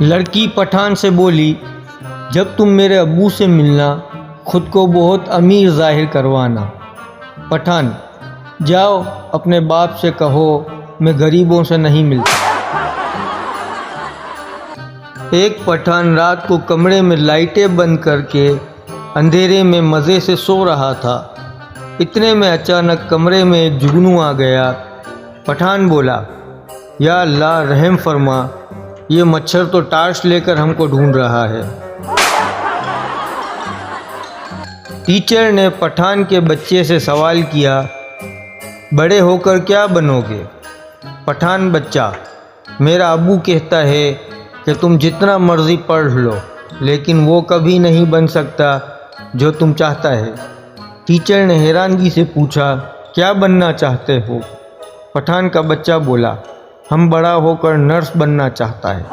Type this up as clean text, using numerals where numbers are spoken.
लड़की पठान से बोली, जब तुम मेरे अब्बू से मिलना खुद को बहुत अमीर जाहिर करवाना। पठान, जाओ अपने बाप से कहो मैं गरीबों से नहीं मिलता। एक पठान रात को कमरे में लाइटें बंद करके अंधेरे में मज़े से सो रहा था। इतने में अचानक कमरे में एक जुगनू आ गया। पठान बोला, या अल्लाह रहम फरमा, ये मच्छर तो टार्च लेकर हमको ढूंढ रहा है। टीचर ने पठान के बच्चे से सवाल किया, बड़े होकर क्या बनोगे? पठान बच्चा, मेरा अब्बू कहता है कि तुम जितना मर्ज़ी पढ़ लो, लेकिन वो कभी नहीं बन सकता जो तुम चाहता है। टीचर ने हैरानगी से पूछा, क्या बनना चाहते हो? पठान का बच्चा बोला, हम बड़ा होकर नर्स बनना चाहता है।